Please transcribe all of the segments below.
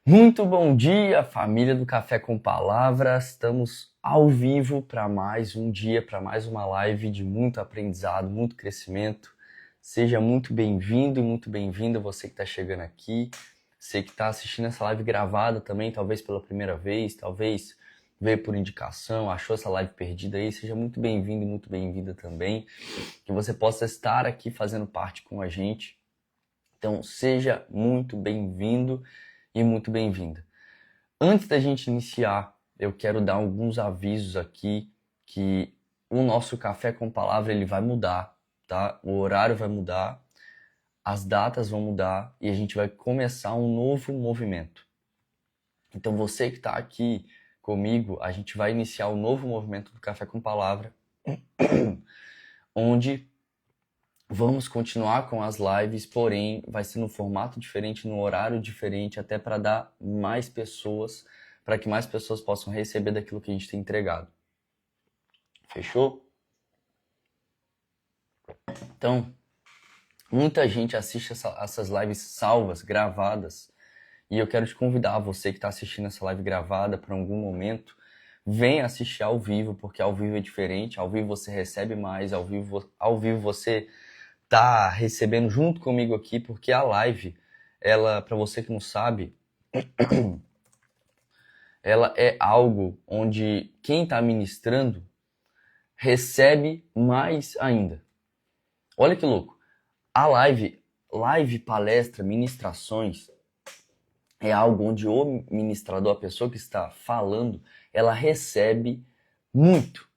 Muito bom dia, família do Café com Palavras. Estamos ao vivo para mais um dia, para mais uma live de muito aprendizado, muito crescimento. Seja muito bem-vindo e muito bem-vinda você que está chegando aqui. Você que está assistindo essa live gravada também, talvez pela primeira vez, talvez veio por indicação, achou essa live perdida aí. Seja muito bem-vindo e muito bem-vinda também. Que você possa estar aqui fazendo parte com a gente. Então, seja muito bem-vindo e muito bem-vinda. Antes da gente iniciar, eu quero dar alguns avisos aqui que o nosso Café com Palavra ele vai mudar, tá? O horário vai mudar, as datas vão mudar e a gente vai começar um novo movimento. Então você que está aqui comigo, a gente vai iniciar um novo movimento do Café com Palavra, onde vamos continuar com as lives, porém vai ser num formato diferente, num horário diferente, até para dar mais pessoas, para que mais pessoas possam receber daquilo que a gente tem entregado. Fechou? Então, muita gente assiste essas lives salvas, gravadas, e eu quero te convidar, você que está assistindo essa live gravada para algum momento, venha assistir ao vivo, porque ao vivo é diferente, ao vivo você recebe mais, ao vivo você tá recebendo junto comigo aqui, porque a live, ela, para você que não sabe, ela é algo onde quem está ministrando recebe mais ainda. Olha que louco. A live, palestra, ministrações, é algo onde o ministrador, a pessoa que está falando, ela recebe muito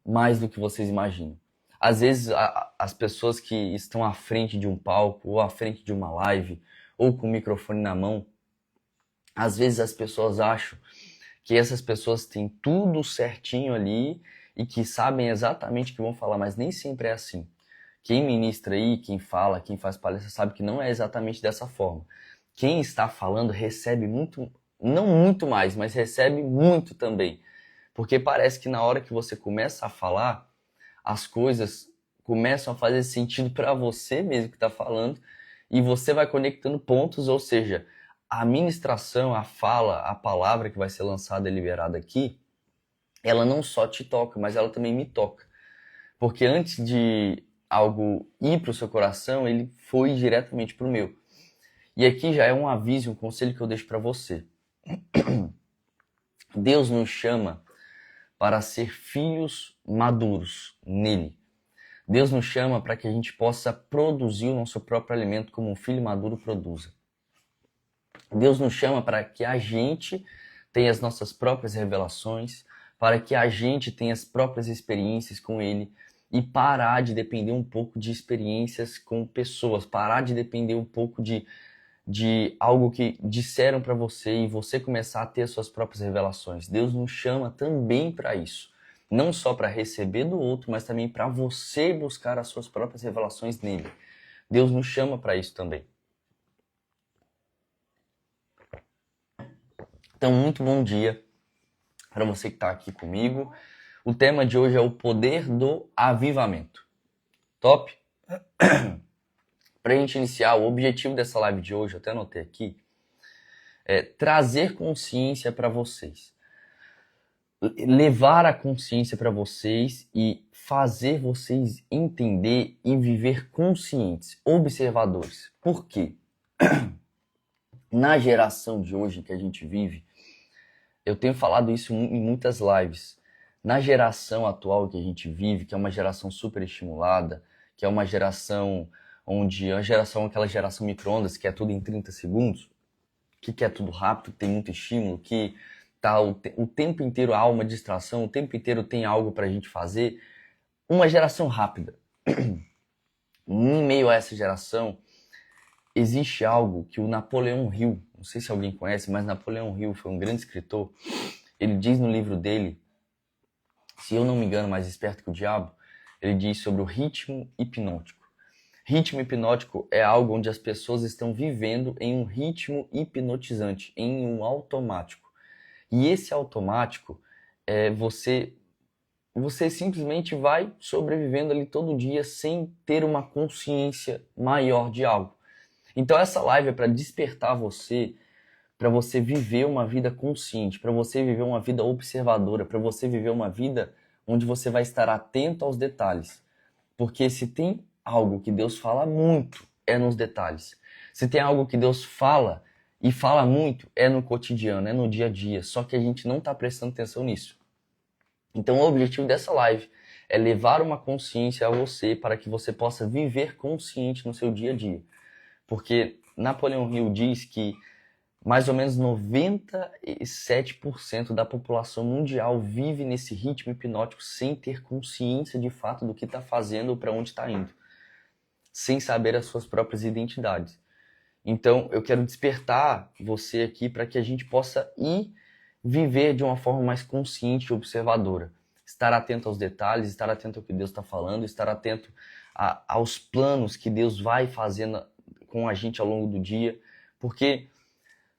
mais do que vocês imaginam. Às vezes, as pessoas que estão à frente de um palco, ou à frente de uma live, ou com o microfone na mão, às vezes as pessoas acham que essas pessoas têm tudo certinho ali e que sabem exatamente o que vão falar, mas nem sempre é assim. Quem ministra aí, quem fala, quem faz palestra, sabe que não é exatamente dessa forma. Quem está falando recebe muito, não muito mais, mas recebe muito também. Porque parece que na hora que você começa a falar, as coisas começam a fazer sentido para você mesmo que está falando e você vai conectando pontos, ou seja, a ministração, a fala, a palavra que vai ser lançada e liberada aqui, ela não só te toca, mas ela também me toca. Porque antes de algo ir para o seu coração, ele foi diretamente para o meu. E aqui já é um aviso, um conselho que eu deixo para você. Deus nos chama para ser filhos maduros nele. Deus nos chama para que a gente possa produzir o nosso próprio alimento como um filho maduro produza. Deus nos chama para que a gente tenha as nossas próprias revelações, para que a gente tenha as próprias experiências com Ele e parar de depender um pouco de experiências com pessoas, parar de depender um pouco de algo que disseram para você e você começar a ter as suas próprias revelações. Deus nos chama também para isso. Não só para receber do outro, mas também para você buscar as suas próprias revelações nele. Deus nos chama para isso também. Então, muito bom dia para você que está aqui comigo. O tema de hoje é o poder do avivamento. Top? Para a gente iniciar, o objetivo dessa live de hoje, eu até anotei aqui, é trazer consciência para vocês. Levar a consciência para vocês e fazer vocês entender e viver conscientes, observadores. Por quê? Na geração de hoje que a gente vive, eu tenho falado isso em muitas lives. Na geração atual que a gente vive, que é uma geração super estimulada, que é uma geração onde aquela geração micro-ondas, que é tudo em 30 segundos, que quer tudo rápido, que tem muito estímulo, que tá o tempo inteiro há uma distração, o tempo inteiro tem algo pra gente fazer. Uma geração rápida. Em meio a essa geração, existe algo que o Napoleão Hill, não sei se alguém conhece, mas Napoleão Hill foi um grande escritor. Ele diz no livro dele, se eu não me engano, Mais Esperto que o Diabo, ele diz sobre o ritmo hipnótico. Ritmo hipnótico é algo onde as pessoas estão vivendo em um ritmo hipnotizante, em um automático. E esse automático, você simplesmente vai sobrevivendo ali todo dia sem ter uma consciência maior de algo. Então essa live é para despertar você para você viver uma vida consciente, para você viver uma vida observadora, para você viver uma vida onde você vai estar atento aos detalhes. Porque se tem algo que Deus fala muito, é nos detalhes. Se tem algo que Deus fala e fala muito, é no cotidiano, é no dia a dia. Só que a gente não está prestando atenção nisso. Então o objetivo dessa live é levar uma consciência a você para que você possa viver consciente no seu dia a dia. Porque Napoleão Hill diz que mais ou menos 97% da população mundial vive nesse ritmo hipnótico sem ter consciência de fato do que está fazendo ou para onde está indo, sem saber as suas próprias identidades. Então, eu quero despertar você aqui para que a gente possa ir viver de uma forma mais consciente e observadora. Estar atento aos detalhes, estar atento ao que Deus está falando, estar atento aos planos que Deus vai fazendo com a gente ao longo do dia, porque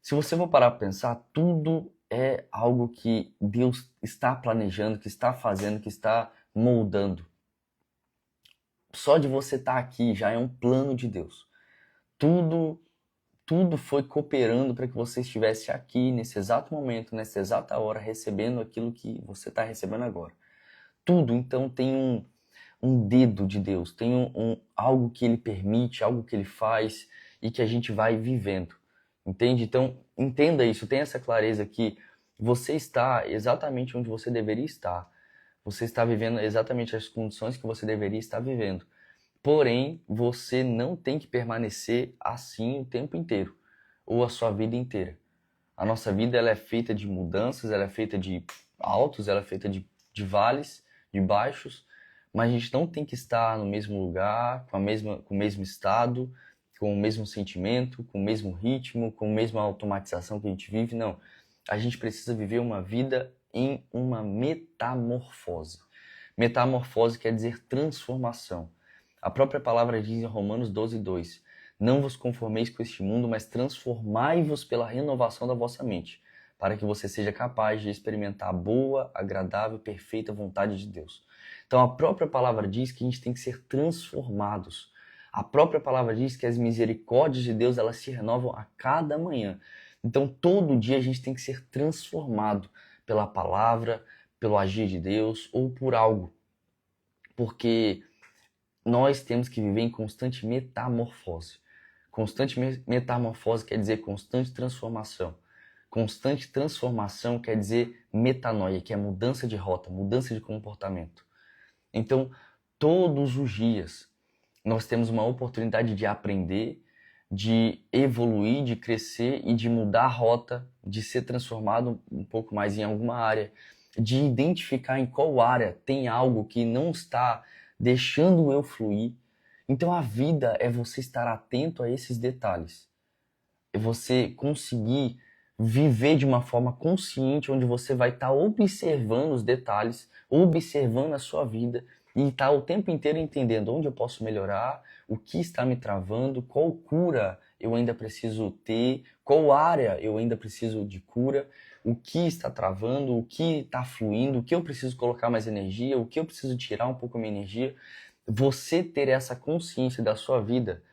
se você for parar para pensar, tudo é algo que Deus está planejando, que está fazendo, que está moldando. Só de você estar aqui já é um plano de Deus. Tudo foi cooperando para que você estivesse aqui nesse exato momento, nessa exata hora, recebendo aquilo que você está recebendo agora. Tudo, então, tem um dedo de Deus, tem algo que Ele permite, algo que Ele faz e que a gente vai vivendo. Entende? Então, entenda isso, tenha essa clareza que você está exatamente onde você deveria estar. Você está vivendo exatamente as condições que você deveria estar vivendo. Porém, você não tem que permanecer assim o tempo inteiro, ou a sua vida inteira. A nossa vida ela é feita de mudanças, ela é feita de altos, ela é feita de vales, de baixos, mas a gente não tem que estar no mesmo lugar, com o mesmo estado, com o mesmo sentimento, com o mesmo ritmo, com a mesma automatização que a gente vive, não. A gente precisa viver uma vida em uma metamorfose. Metamorfose quer dizer transformação. A própria palavra diz em Romanos 12:2, não vos conformeis com este mundo, mas transformai-vos pela renovação da vossa mente, para que você seja capaz de experimentar a boa, agradável e perfeita vontade de Deus. Então a própria palavra diz que a gente tem que ser transformados. A própria palavra diz que as misericórdias de Deus elas se renovam a cada manhã. Então todo dia a gente tem que ser transformado pela palavra, pelo agir de Deus ou por algo. Porque nós temos que viver em constante metamorfose. Constante metamorfose quer dizer constante transformação. Constante transformação quer dizer metanoia, que é mudança de rota, mudança de comportamento. Então, todos os dias, nós temos uma oportunidade de aprender, de evoluir, de crescer e de mudar a rota, de ser transformado um pouco mais em alguma área, de identificar em qual área tem algo que não está deixando eu fluir. Então a vida é você estar atento a esses detalhes. É você conseguir viver de uma forma consciente, onde você vai estar observando os detalhes, observando a sua vida e estar o tempo inteiro entendendo onde eu posso melhorar, o que está me travando, qual cura eu ainda preciso ter, qual área eu ainda preciso de cura, o que está travando, o que está fluindo, o que eu preciso colocar mais energia, o que eu preciso tirar um pouco a minha energia. Você ter essa consciência da sua vida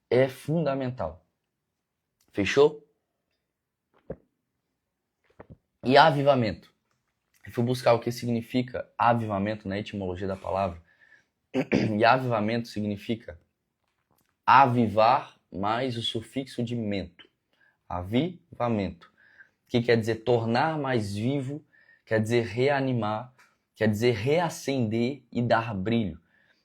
é fundamental. Fechou? E avivamento. Eu fui buscar o que significa avivamento na etimologia da palavra. E avivamento significa avivar mais o sufixo de mento. Avivamento. Que quer dizer tornar mais vivo, quer dizer reanimar, quer dizer reacender e dar brilho.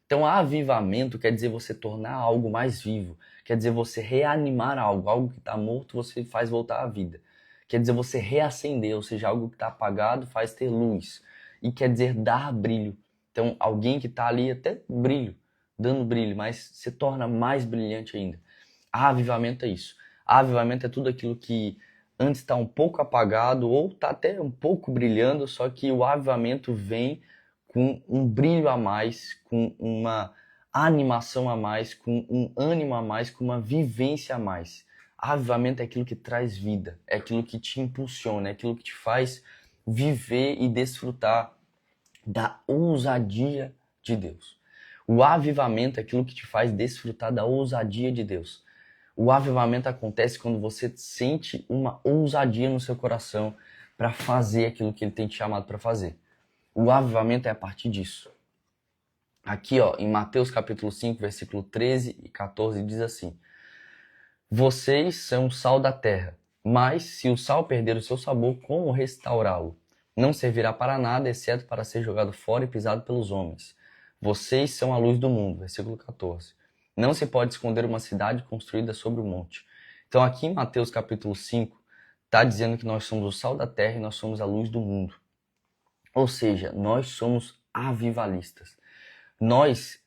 Então, avivamento quer dizer você tornar algo mais vivo, quer dizer você reanimar algo que está morto você faz voltar à vida. Quer dizer você reacender, ou seja, algo que está apagado faz ter luz. E quer dizer dar brilho. Então, alguém que está ali até brilho, dando brilho, mas se torna mais brilhante ainda. Avivamento é isso. Avivamento é tudo aquilo que antes está um pouco apagado ou está até um pouco brilhando, só que o avivamento vem com um brilho a mais, com uma animação a mais, com um ânimo a mais, com uma vivência a mais. Avivamento é aquilo que traz vida, é aquilo que te impulsiona, é aquilo que te faz viver e desfrutar da ousadia de Deus. O avivamento é aquilo que te faz desfrutar da ousadia de Deus. O avivamento acontece quando você sente uma ousadia no seu coração para fazer aquilo que ele tem te chamado para fazer. O avivamento é a partir disso. Aqui, ó, em Mateus capítulo 5, versículo 13 e 14, diz assim: Vocês são o sal da terra, mas se o sal perder o seu sabor, como restaurá-lo? Não servirá para nada, exceto para ser jogado fora e pisado pelos homens. Vocês são a luz do mundo. Versículo 14. Não se pode esconder uma cidade construída sobre o monte. Então aqui em Mateus capítulo 5, está dizendo que nós somos o sal da terra e nós somos a luz do mundo. Ou seja, nós somos avivalistas. Nós,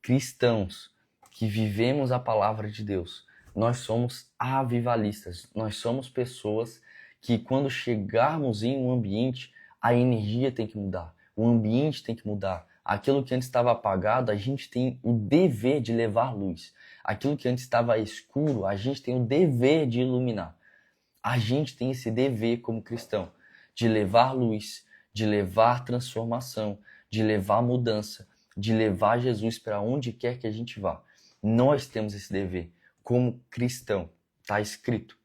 cristãos, que vivemos a palavra de Deus, nós somos avivalistas. Nós somos pessoas que quando chegarmos em um ambiente, a energia tem que mudar. O ambiente tem que mudar. Aquilo que antes estava apagado, a gente tem o dever de levar luz. Aquilo que antes estava escuro, a gente tem o dever de iluminar. A gente tem esse dever como cristão, de levar luz, de levar transformação, de levar mudança, de levar Jesus para onde quer que a gente vá. Nós temos esse dever como cristão, está escrito.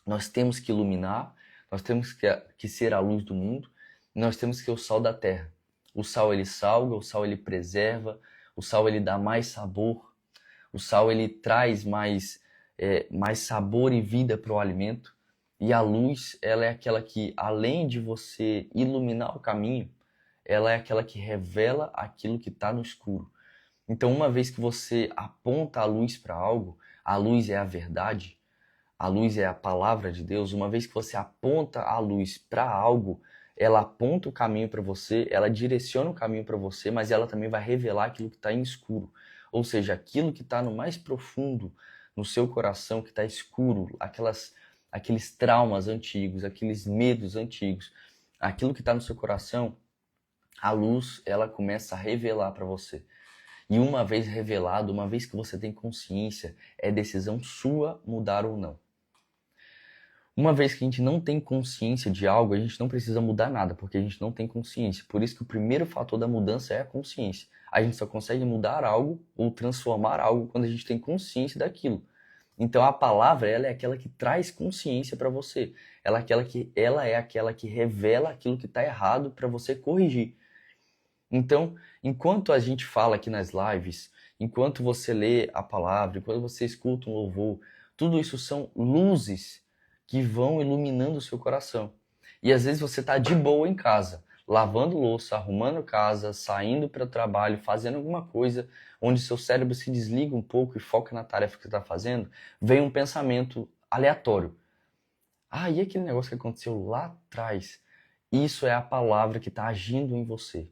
Nós temos que iluminar, nós temos que ser a luz do mundo, nós temos que ser o sal da terra. O sal ele salga, o sal ele preserva, o sal ele dá mais sabor, o sal ele traz mais sabor e vida para o alimento. E a luz, ela é aquela que, além de você iluminar o caminho, ela é aquela que revela aquilo que está no escuro. Então, uma vez que você aponta a luz para algo, a luz é a verdade, a luz é a palavra de Deus. Uma vez que você aponta a luz para algo, ela aponta o caminho para você, ela direciona o caminho para você, mas ela também vai revelar aquilo que está em escuro. Ou seja, aquilo que está no mais profundo, no seu coração, que está escuro, aqueles traumas antigos, aqueles medos antigos, aquilo que está no seu coração, a luz, ela começa a revelar para você. E uma vez revelado, uma vez que você tem consciência, é decisão sua mudar ou não. Uma vez que a gente não tem consciência de algo, a gente não precisa mudar nada, porque a gente não tem consciência. Por isso que o primeiro fator da mudança é a consciência. A gente só consegue mudar algo ou transformar algo quando a gente tem consciência daquilo. Então a palavra, ela é aquela que traz consciência para você. Ela é aquela que revela aquilo que está errado para você corrigir. Então, enquanto a gente fala aqui nas lives, enquanto você lê a palavra, enquanto você escuta um louvor, tudo isso são luzes que vão iluminando o seu coração. E às vezes você está de boa em casa, lavando louça, arrumando casa, saindo para o trabalho, fazendo alguma coisa onde seu cérebro se desliga um pouco e foca na tarefa que você está fazendo, vem um pensamento aleatório. Ah, e aquele negócio que aconteceu lá atrás? Isso é a palavra que está agindo em você.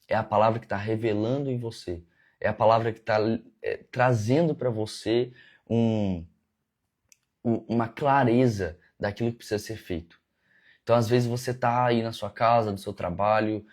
É a palavra que está revelando em você. É a palavra que está trazendo para você uma clareza daquilo que precisa ser feito. Então, às vezes, você está aí na sua casa, no seu trabalho,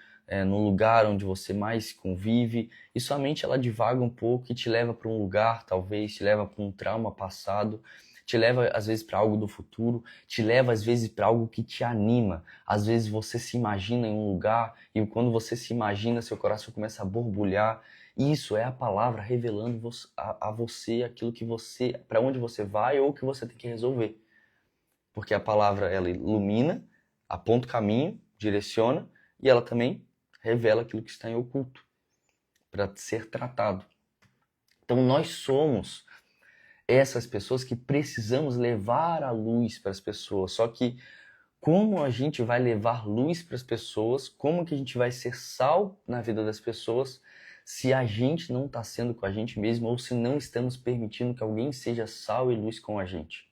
no lugar onde você mais convive, e sua mente ela divaga um pouco e te leva para um lugar, talvez, te leva para um trauma passado, te leva, às vezes, para algo do futuro, te leva, às vezes, para algo que te anima. Às vezes, você se imagina em um lugar e quando você se imagina, seu coração começa a borbulhar. Isso é a palavra revelando a você aquilo que você, para onde você vai ou o que você tem que resolver. Porque a palavra, ela ilumina, aponta o caminho, direciona e ela também revela aquilo que está em oculto para ser tratado. Então, nós somos essas pessoas que precisamos levar a luz para as pessoas. Só que como a gente vai levar luz para as pessoas, como que a gente vai ser sal na vida das pessoas se a gente não está sendo com a gente mesmo ou se não estamos permitindo que alguém seja sal e luz com a gente?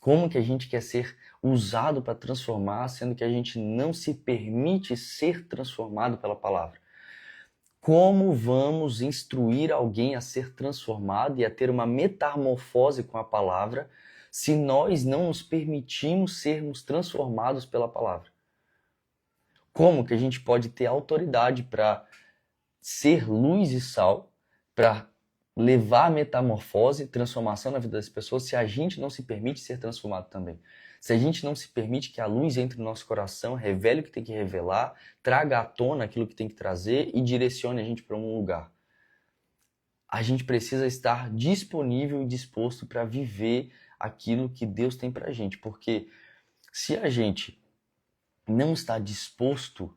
Como que a gente quer ser usado para transformar, sendo que a gente não se permite ser transformado pela palavra? Como vamos instruir alguém a ser transformado e a ter uma metamorfose com a palavra se nós não nos permitimos sermos transformados pela palavra? Como que a gente pode ter autoridade para ser luz e sal, para levar a metamorfose, transformação na vida das pessoas, se a gente não se permite ser transformado também? Se a gente não se permite que a luz entre no nosso coração, revele o que tem que revelar, traga à tona aquilo que tem que trazer e direcione a gente para um lugar. a gente precisa estar disponível e disposto para viver aquilo que Deus tem pra gente, porque se a gente não está disposto,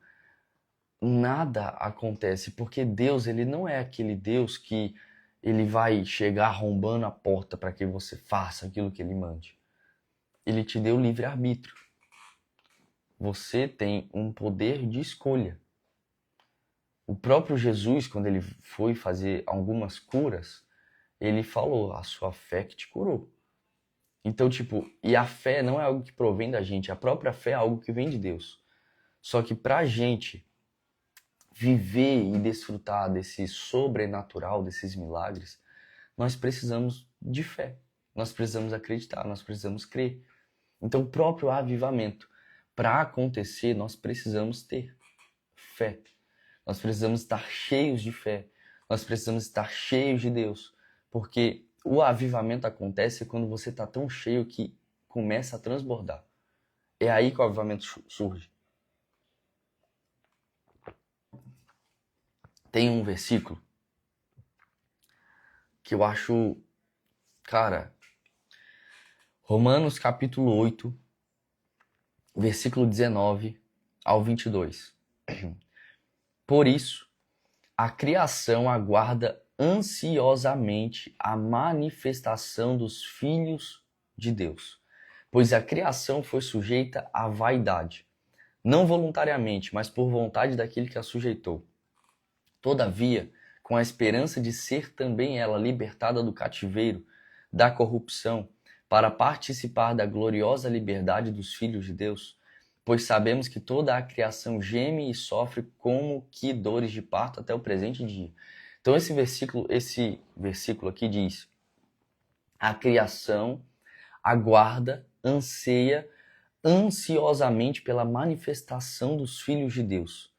nada acontece, porque Deus, ele não é aquele Deus que ele vai chegar arrombando a porta para que você faça aquilo que ele mande. Ele te deu livre-arbítrio. Você tem um poder de escolha. O próprio Jesus, quando ele foi fazer algumas curas, ele falou, a sua fé que te curou. Então, e a fé não é algo que provém da gente, a própria fé é algo que vem de Deus. Só que pra gente viver e desfrutar desse sobrenatural, desses milagres, nós precisamos de fé. Nós precisamos acreditar, nós precisamos crer. Então, o próprio avivamento, para acontecer, nós precisamos ter fé. Nós precisamos estar cheios de fé. Nós precisamos estar cheios de Deus. Porque o avivamento acontece quando você está tão cheio que começa a transbordar. É aí que o avivamento surge. Tem um versículo que eu acho, cara, Romanos capítulo 8, versículo 19 ao 22. Por isso, a criação aguarda ansiosamente a manifestação dos filhos de Deus, pois a criação foi sujeita à vaidade, não voluntariamente, mas por vontade daquele que a sujeitou. Todavia, com a esperança de ser também ela libertada do cativeiro, da corrupção, para participar da gloriosa liberdade dos filhos de Deus, pois sabemos que toda a criação geme e sofre como que dores de parto até o presente dia. Então esse versículo aqui diz: a criação aguarda, anseia ansiosamente pela manifestação dos filhos de Deus.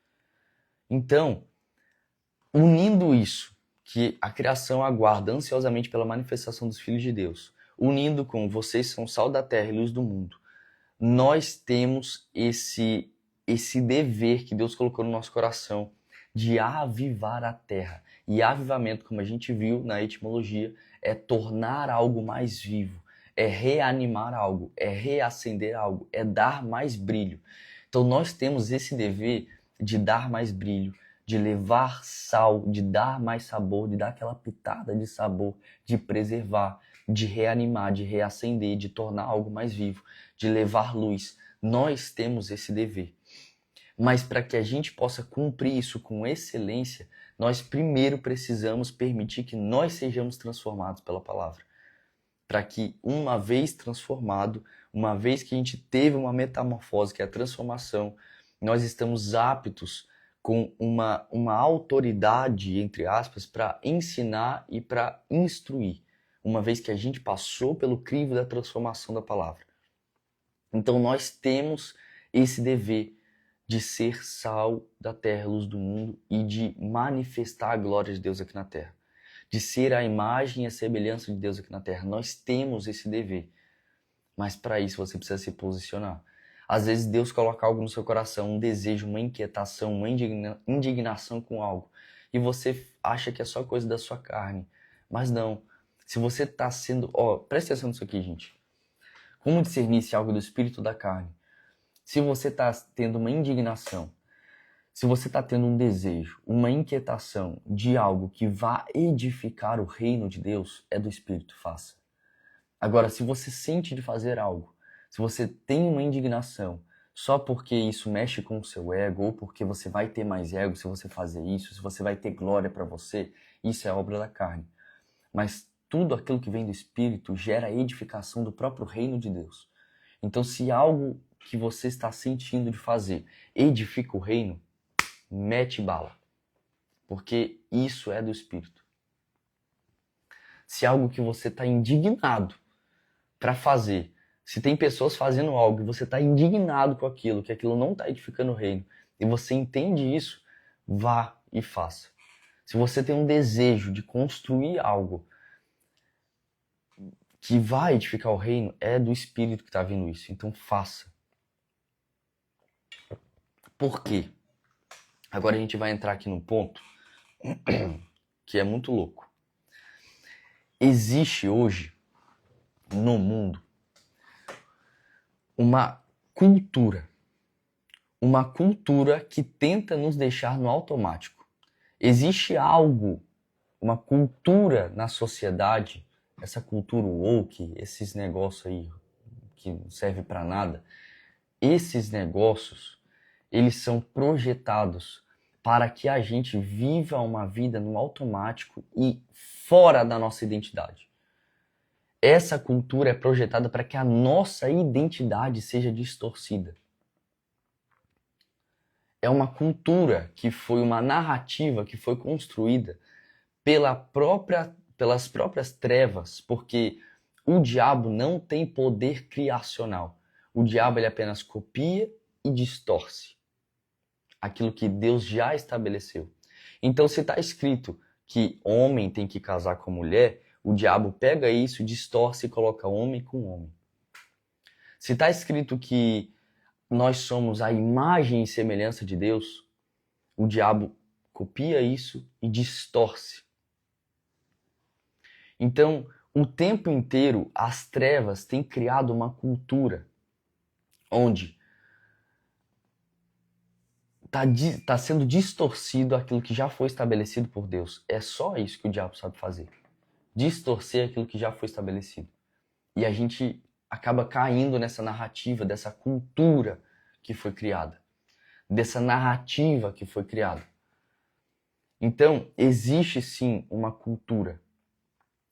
Então, unindo isso, que a criação aguarda ansiosamente pela manifestação dos filhos de Deus, unindo com vocês são sal da terra e luz do mundo, nós temos esse dever que Deus colocou no nosso coração de avivar a terra. E avivamento, como a gente viu na etimologia, é tornar algo mais vivo, é reanimar algo, é reacender algo, é dar mais brilho. Então nós temos esse dever de dar mais brilho, de levar sal, de dar mais sabor, de dar aquela pitada de sabor, de preservar, de reanimar, de reacender, de tornar algo mais vivo, de levar luz. Nós temos esse dever. Mas para que a gente possa cumprir isso com excelência, nós primeiro precisamos permitir que nós sejamos transformados pela palavra. Para que, uma vez transformado, uma vez que a gente teve uma metamorfose, que é a transformação, nós estamos aptos com uma autoridade, entre aspas, para ensinar e para instruir, uma vez que a gente passou pelo crivo da transformação da palavra. Então nós temos esse dever de ser sal da terra, luz do mundo, e de manifestar a glória de Deus aqui na terra. De ser a imagem e a semelhança de Deus aqui na terra. Nós temos esse dever. Mas para isso você precisa se posicionar. Às vezes Deus coloca algo no seu coração, um desejo, uma inquietação, uma indignação com algo. E você acha que é só coisa da sua carne. Mas não. Se você está sendo... presta atenção nisso aqui, gente. Como discernir se algo do espírito ou da carne? Se você está tendo uma indignação, se você está tendo um desejo, uma inquietação de algo que vá edificar o reino de Deus, é do espírito, faça. Agora, se você sente de fazer algo, se você tem uma indignação só porque isso mexe com o seu ego, ou porque você vai ter mais ego se você fazer isso, se você vai ter glória para você, isso é obra da carne. Mas tudo aquilo que vem do Espírito gera a edificação do próprio reino de Deus. Então, se algo que você está sentindo de fazer edifica o reino, mete bala. Porque isso é do Espírito. Se algo que você está indignado para fazer, se tem pessoas fazendo algo e você está indignado com aquilo, que aquilo não está edificando o reino, e você entende isso, vá e faça. Se você tem um desejo de construir algo que vai edificar o reino, é do Espírito que está vindo isso. Então faça. Por quê? Agora a gente vai entrar aqui num ponto que é muito louco. Existe hoje no mundo uma cultura que tenta nos deixar no automático. Existe algo, uma cultura na sociedade, essa cultura woke, esses negócios aí que não servem para nada, esses negócios, eles são projetados para que a gente viva uma vida no automático e fora da nossa identidade. Essa cultura é projetada para que a nossa identidade seja distorcida. É uma cultura que foi uma narrativa que foi construída pelas próprias trevas, porque o diabo não tem poder criacional. O diabo ele apenas copia e distorce aquilo que Deus já estabeleceu. Então, se está escrito que homem tem que casar com mulher, o diabo pega isso, distorce e coloca homem com homem. Se está escrito que nós somos a imagem e semelhança de Deus, o diabo copia isso e distorce. Então, o tempo inteiro, as trevas têm criado uma cultura onde está sendo distorcido aquilo que já foi estabelecido por Deus. É só isso que o diabo sabe fazer. Distorcer aquilo que já foi estabelecido. E a gente acaba caindo nessa narrativa, dessa cultura que foi criada. Dessa narrativa que foi criada. Então, existe sim uma cultura.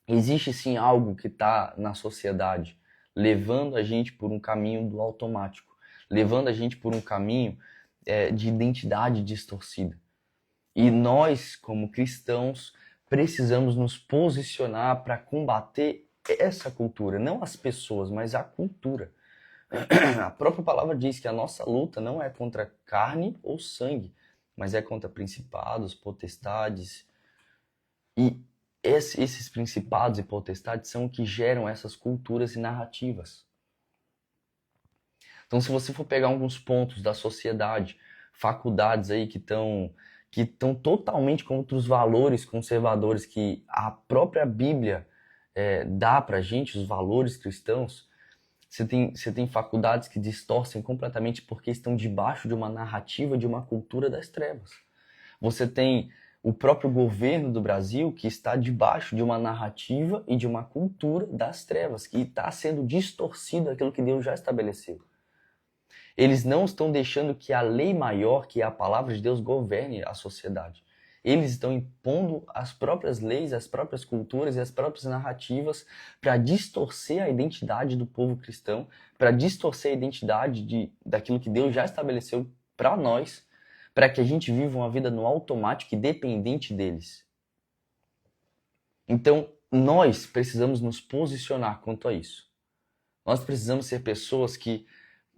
Existe sim algo que está na sociedade, levando a gente por um caminho do automático. Levando a gente por um caminho de identidade distorcida. E nós, como cristãos, precisamos nos posicionar para combater essa cultura. Não as pessoas, mas a cultura. A própria palavra diz que a nossa luta não é contra carne ou sangue, mas é contra principados, potestades. E esses principados e potestades são o que geram essas culturas e narrativas. Então, se você for pegar alguns pontos da sociedade, faculdades aí que estão totalmente contra os valores conservadores que a própria Bíblia dá pra gente, os valores cristãos, você tem faculdades que distorcem completamente porque estão debaixo de uma narrativa, de uma cultura das trevas. Você tem o próprio governo do Brasil que está debaixo de uma narrativa e de uma cultura das trevas, que está sendo distorcido aquilo que Deus já estabeleceu. Eles não estão deixando que a lei maior, que é a palavra de Deus, governe a sociedade. Eles estão impondo as próprias leis, as próprias culturas e as próprias narrativas para distorcer a identidade do povo cristão, para distorcer a identidade daquilo que Deus já estabeleceu para nós, para que a gente viva uma vida no automático e dependente deles. Então, nós precisamos nos posicionar quanto a isso. Nós precisamos ser pessoas que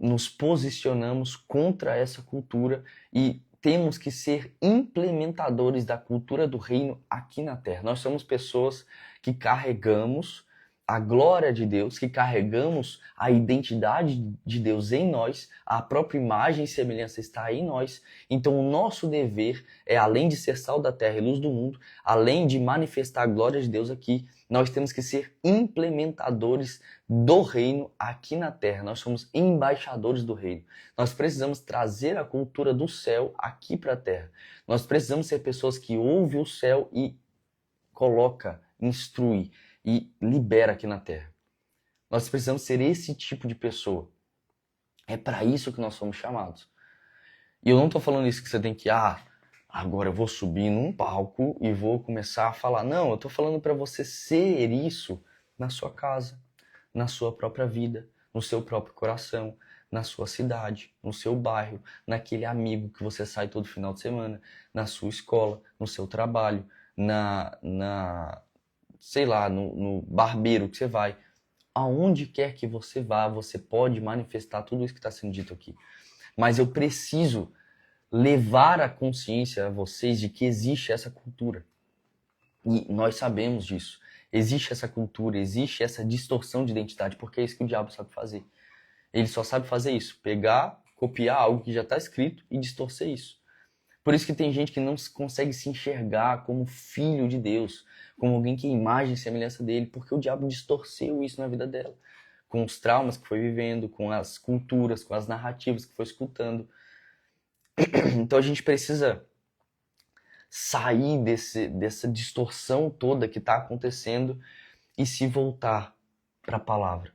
nos posicionamos contra essa cultura e temos que ser implementadores da cultura do reino aqui na Terra. Nós somos pessoas que carregamos a glória de Deus, que carregamos a identidade de Deus em nós, a própria imagem e semelhança está em nós. Então o nosso dever é, além de ser sal da terra e luz do mundo, além de manifestar a glória de Deus aqui, nós temos que ser implementadores do reino aqui na terra. Nós somos embaixadores do reino. Nós precisamos trazer a cultura do céu aqui para a terra. Nós precisamos ser pessoas que ouvem o céu e coloca, instrui e libera aqui na terra. Nós precisamos ser esse tipo de pessoa. É para isso que nós somos chamados. E eu não estou falando isso que você tem que, agora eu vou subir num palco e vou começar a falar. Não, eu estou falando para você ser isso na sua casa, na sua própria vida, no seu próprio coração, na sua cidade, no seu bairro, naquele amigo que você sai todo final de semana, na sua escola, no seu trabalho, sei lá, no barbeiro que você vai. Aonde quer que você vá, você pode manifestar tudo isso que está sendo dito aqui. Mas eu preciso levar a consciência a vocês de que existe essa cultura. E nós sabemos disso. Existe essa cultura, existe essa distorção de identidade, porque é isso que o diabo sabe fazer. Ele só sabe fazer isso, pegar, copiar algo que já está escrito e distorcer isso. Por isso que tem gente que não consegue se enxergar como filho de Deus, como alguém que é imagem e semelhança dele, porque o diabo distorceu isso na vida dela, com os traumas que foi vivendo, com as culturas, com as narrativas que foi escutando. Então a gente precisa sair dessa distorção toda que está acontecendo e se voltar para a palavra.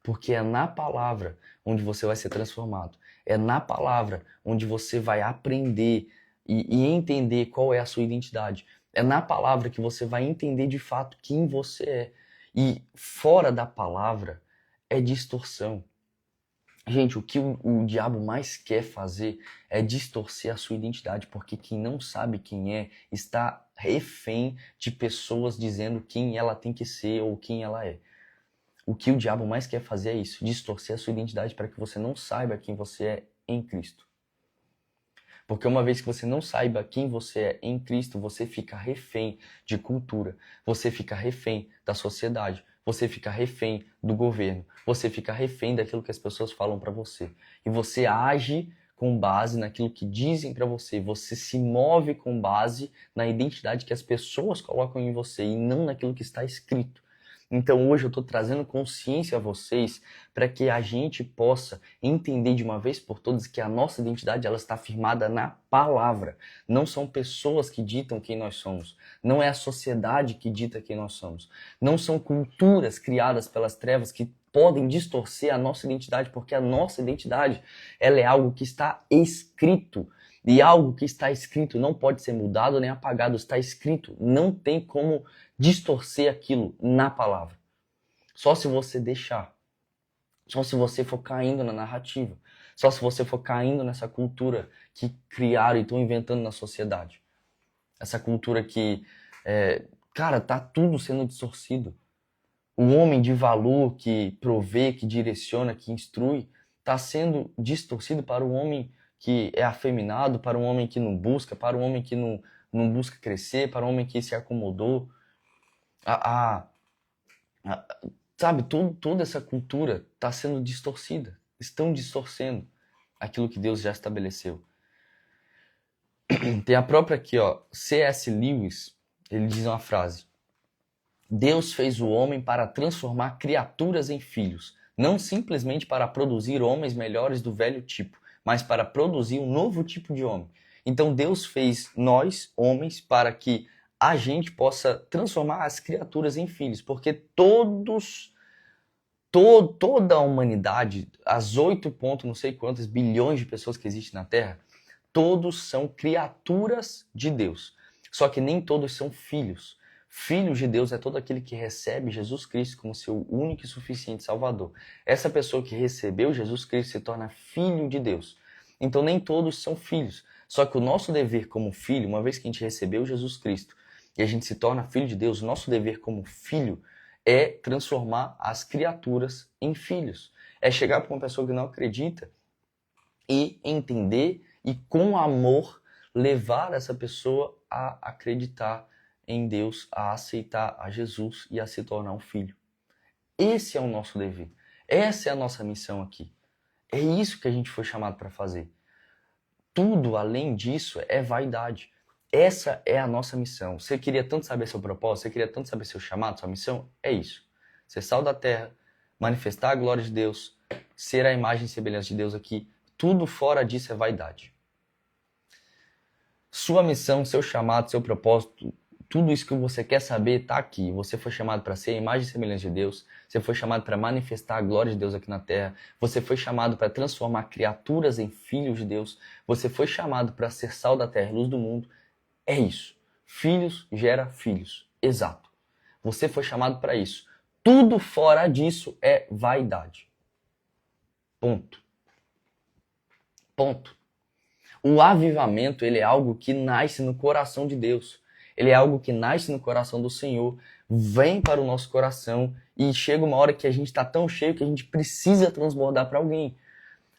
Porque é na palavra onde você vai ser transformado. É na palavra onde você vai aprender e entender qual é a sua identidade. É na palavra que você vai entender de fato quem você é. E fora da palavra é distorção. Gente, o que o diabo mais quer fazer é distorcer a sua identidade, porque quem não sabe quem é está refém de pessoas dizendo quem ela tem que ser ou quem ela é. O que o diabo mais quer fazer é isso, distorcer a sua identidade para que você não saiba quem você é em Cristo. Porque uma vez que você não saiba quem você é em Cristo, você fica refém de cultura, você fica refém da sociedade, você fica refém do governo, você fica refém daquilo que as pessoas falam para você. E você age com base naquilo que dizem para você, você se move com base na identidade que as pessoas colocam em você e não naquilo que está escrito. Então hoje eu estou trazendo consciência a vocês para que a gente possa entender de uma vez por todas que a nossa identidade ela está firmada na palavra. Não são pessoas que ditam quem nós somos. Não é a sociedade que dita quem nós somos. Não são culturas criadas pelas trevas que podem distorcer a nossa identidade, porque a nossa identidade ela é algo que está escrito. E algo que está escrito não pode ser mudado nem apagado, está escrito. Não tem como distorcer aquilo na palavra. Só se você deixar. Só se você for caindo na narrativa. Só se você for caindo nessa cultura que criaram e estão inventando na sociedade. Essa cultura que, cara, tá tudo sendo distorcido. O homem de valor que provê, que direciona, que instrui, está sendo distorcido para o homem que é afeminado, para um homem que não busca, para um homem que não busca crescer, para um homem que se acomodou. Sabe, toda essa cultura está sendo distorcida. Estão distorcendo aquilo que Deus já estabeleceu. Tem a própria aqui, ó, C.S. Lewis, ele diz uma frase. Deus fez o homem para transformar criaturas em filhos, não simplesmente para produzir homens melhores do velho tipo, mas para produzir um novo tipo de homem. Então Deus fez nós, homens, para que a gente possa transformar as criaturas em filhos, porque toda a humanidade, as 8 pontos, não sei quantas bilhões de pessoas que existem na Terra, todos são criaturas de Deus. Só que nem todos são filhos. Filho de Deus é todo aquele que recebe Jesus Cristo como seu único e suficiente Salvador. Essa pessoa que recebeu Jesus Cristo se torna filho de Deus. Então nem todos são filhos. Só que o nosso dever como filho, uma vez que a gente recebeu Jesus Cristo e a gente se torna filho de Deus, o nosso dever como filho é transformar as criaturas em filhos. É chegar para uma pessoa que não acredita e entender e com amor levar essa pessoa a acreditar em Deus, a aceitar a Jesus e a se tornar um filho. Esse é o nosso dever. Essa é a nossa missão aqui. É isso que a gente foi chamado para fazer. Tudo além disso é vaidade. Essa é a nossa missão. Você queria tanto saber seu propósito? Você queria tanto saber seu chamado, sua missão? É isso. Ser sal da terra, manifestar a glória de Deus, ser a imagem e semelhança de Deus aqui. Tudo fora disso é vaidade. Sua missão, seu chamado, seu propósito, tudo isso que você quer saber está aqui. Você foi chamado para ser a imagem e semelhança de Deus. Você foi chamado para manifestar a glória de Deus aqui na terra. Você foi chamado para transformar criaturas em filhos de Deus. Você foi chamado para ser sal da terra e luz do mundo. É isso. Filhos gera filhos. Exato. Você foi chamado para isso. Tudo fora disso é vaidade. Ponto. Ponto. O avivamento, ele é algo que nasce no coração de Deus. Ele é algo que nasce no coração do Senhor, vem para o nosso coração e chega uma hora que a gente está tão cheio que a gente precisa transbordar para alguém.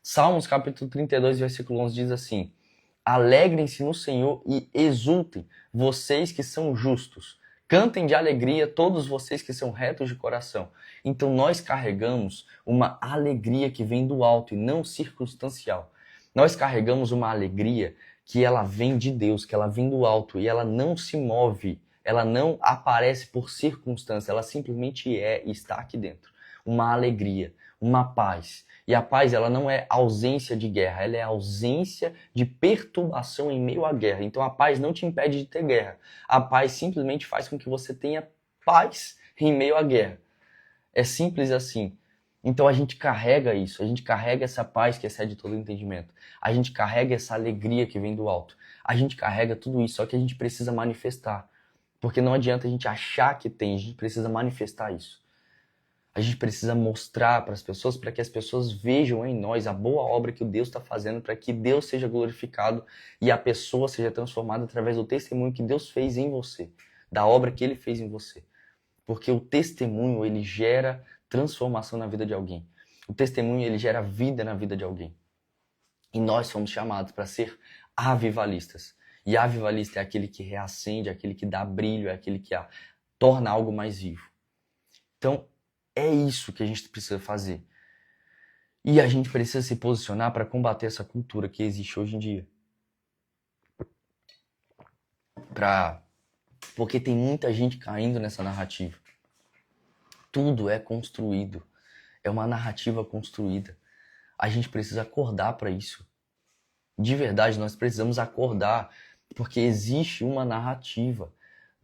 Salmos capítulo 32, versículo 11 diz assim: Alegrem-se no Senhor e exultem, vocês que são justos. Cantem de alegria todos vocês que são retos de coração. Então nós carregamos uma alegria que vem do alto e não circunstancial. Nós carregamos uma alegria que ela vem de Deus, que ela vem do alto e ela não se move, ela não aparece por circunstância, ela simplesmente é e está aqui dentro. Uma alegria, uma paz. E a paz, ela não é ausência de guerra, ela é ausência de perturbação em meio à guerra. Então a paz não te impede de ter guerra. A paz simplesmente faz com que você tenha paz em meio à guerra. É simples assim. Então a gente carrega isso, a gente carrega essa paz que excede todo entendimento. A gente carrega essa alegria que vem do alto. A gente carrega tudo isso, só que a gente precisa manifestar. Porque não adianta a gente achar que tem, a gente precisa manifestar isso. A gente precisa mostrar para as pessoas, para que as pessoas vejam em nós a boa obra que o Deus está fazendo, para que Deus seja glorificado e a pessoa seja transformada através do testemunho que Deus fez em você, da obra que Ele fez em você. Porque o testemunho, ele gera transformação na vida de alguém. O testemunho, ele gera vida na vida de alguém. E nós somos chamados para ser avivalistas. E avivalista é aquele que reacende, é aquele que dá brilho, é aquele que torna algo mais vivo. Então, é isso que a gente precisa fazer. E a gente precisa se posicionar para combater essa cultura que existe hoje em dia. Porque tem muita gente caindo nessa narrativa. Tudo é construído. É uma narrativa construída. A gente precisa acordar para isso. De verdade, nós precisamos acordar, porque existe uma narrativa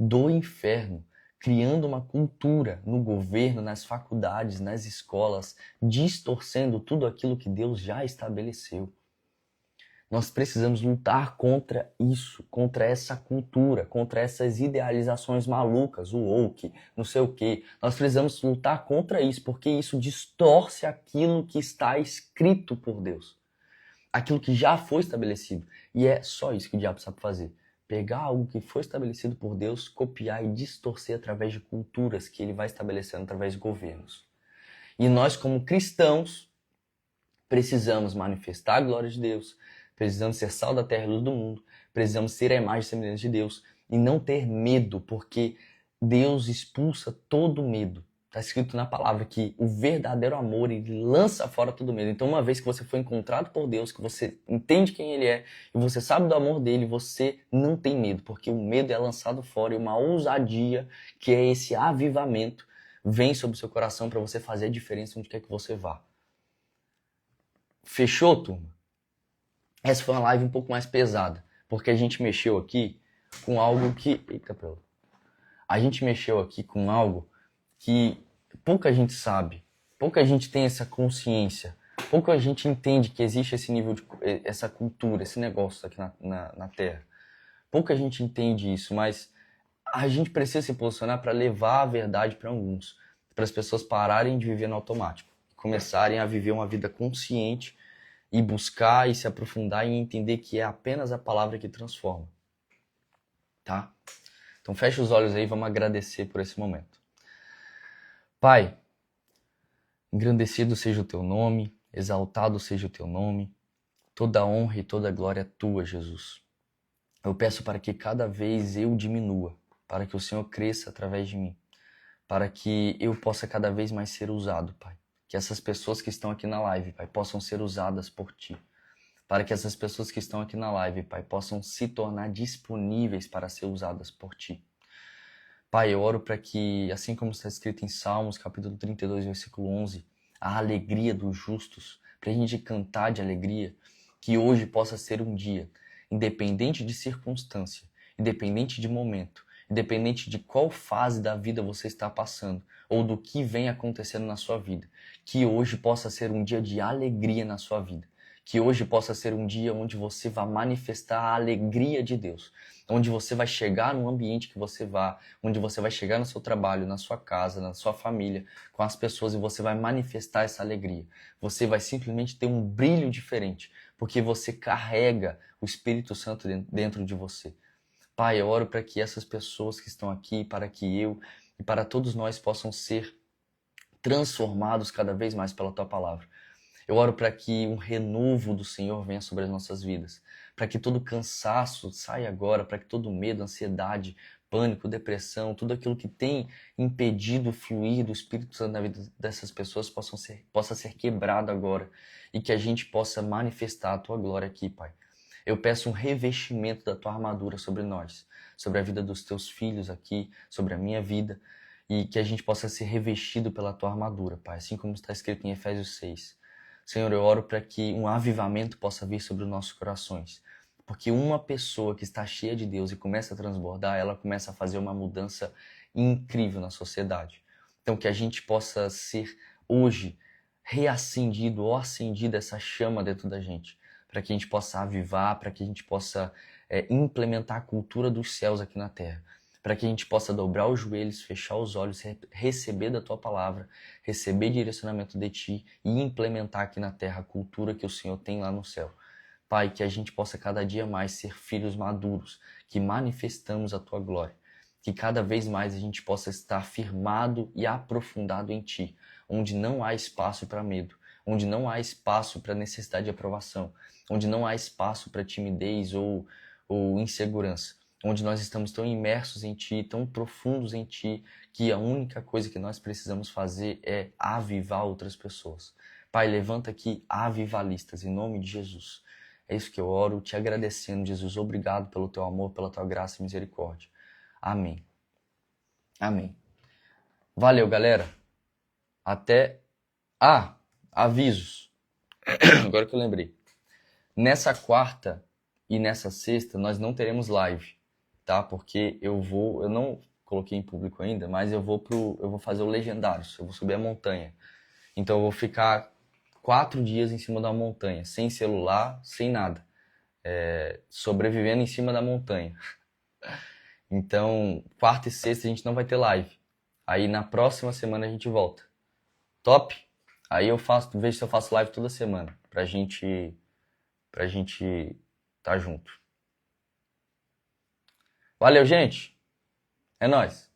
do inferno, criando uma cultura no governo, nas faculdades, nas escolas, distorcendo tudo aquilo que Deus já estabeleceu. Nós precisamos lutar contra isso, contra essa cultura, contra essas idealizações malucas, o woke, não sei o quê. Nós precisamos lutar contra isso, porque isso distorce aquilo que está escrito por Deus. Aquilo que já foi estabelecido. E é só isso que o diabo sabe fazer. Pegar algo que foi estabelecido por Deus, copiar e distorcer através de culturas que ele vai estabelecendo através de governos. E nós, como cristãos, precisamos manifestar a glória de Deus, precisamos ser sal da terra e luz do mundo, precisamos ser a imagem e semelhança de Deus e não ter medo, porque Deus expulsa todo medo. Está escrito na palavra que o verdadeiro amor, ele lança fora todo medo. Então, uma vez que você foi encontrado por Deus, que você entende quem Ele é, e você sabe do amor dele, você não tem medo, porque o medo é lançado fora e uma ousadia, que é esse avivamento, vem sobre o seu coração para você fazer a diferença onde quer que você vá. Fechou, turma? Essa foi uma live um pouco mais pesada, porque a gente mexeu aqui com algo que... Eita, pelo... A gente mexeu aqui com algo que pouca gente sabe, pouca gente tem essa consciência, pouca gente entende que existe esse nível de... essa cultura, esse negócio aqui na Terra. Pouca gente entende isso, mas a gente precisa se posicionar para levar a verdade para alguns, para as pessoas pararem de viver no automático, começarem a viver uma vida consciente e buscar e se aprofundar e entender que é apenas a palavra que transforma. Tá? Então fecha os olhos aí e vamos agradecer por esse momento. Pai, engrandecido seja o teu nome, exaltado seja o teu nome, toda honra e toda glória é tua, Jesus. Eu peço para que cada vez eu diminua, para que o Senhor cresça através de mim, para que eu possa cada vez mais ser usado, Pai. Que essas pessoas que estão aqui na live, Pai, possam ser usadas por Ti. Para que essas pessoas que estão aqui na live, Pai, possam se tornar disponíveis para ser usadas por Ti. Pai, eu oro para que, assim como está escrito em Salmos, capítulo 32, versículo 11, a alegria dos justos, para a gente cantar de alegria, que hoje possa ser um dia, independente de circunstância, independente de momento, independente de qual fase da vida você está passando, ou do que vem acontecendo na sua vida, que hoje possa ser um dia de alegria na sua vida. Que hoje possa ser um dia onde você vai manifestar a alegria de Deus. Onde você vai chegar no ambiente que você vá, onde você vai chegar no seu trabalho, na sua casa, na sua família, com as pessoas, e você vai manifestar essa alegria. Você vai simplesmente ter um brilho diferente, porque você carrega o Espírito Santo dentro de você. Pai, eu oro para que essas pessoas que estão aqui, para que eu e para todos nós possam ser transformados cada vez mais pela Tua Palavra. Eu oro para que um renovo do Senhor venha sobre as nossas vidas, para que todo cansaço saia agora, para que todo medo, ansiedade, pânico, depressão, tudo aquilo que tem impedido o fluir do Espírito Santo na vida dessas pessoas possa ser quebrado agora e que a gente possa manifestar a Tua glória aqui, Pai. Eu peço um revestimento da tua armadura sobre nós, sobre a vida dos teus filhos aqui, sobre a minha vida, e que a gente possa ser revestido pela tua armadura, Pai, assim como está escrito em Efésios 6. Senhor, eu oro para que um avivamento possa vir sobre os nossos corações, porque uma pessoa que está cheia de Deus e começa a transbordar, ela começa a fazer uma mudança incrível na sociedade. Então, que a gente possa ser hoje reacendido ou acendida essa chama dentro da gente, para que a gente possa avivar, para que a gente possa implementar a cultura dos céus aqui na terra, para que a gente possa dobrar os joelhos, fechar os olhos, receber da tua palavra, receber direcionamento de ti e implementar aqui na terra a cultura que o Senhor tem lá no céu. Pai, que a gente possa cada dia mais ser filhos maduros, que manifestamos a tua glória, que cada vez mais a gente possa estar firmado e aprofundado em ti, onde não há espaço para medo, onde não há espaço para necessidade de aprovação, onde não há espaço para timidez ou insegurança, onde nós estamos tão imersos em ti, tão profundos em ti, que a única coisa que nós precisamos fazer é avivar outras pessoas. Pai, levanta aqui avivalistas, em nome de Jesus. É isso que eu oro, te agradecendo, Jesus. Obrigado pelo teu amor, pela tua graça e misericórdia. Amém. Amém. Valeu, galera. Até... avisos. Agora que eu lembrei. Nessa quarta e nessa sexta, nós não teremos live, tá? Porque eu não coloquei em público ainda, mas eu vou fazer o Legendários. Eu vou subir a montanha. Então eu vou ficar 4 dias em cima da montanha, sem celular, sem nada. Sobrevivendo em cima da montanha. Então, quarta e sexta a gente não vai ter live. Aí na próxima semana a gente volta. Top? Aí vejo se eu faço live toda semana, pra gente tá junto. Valeu, gente. É nóis.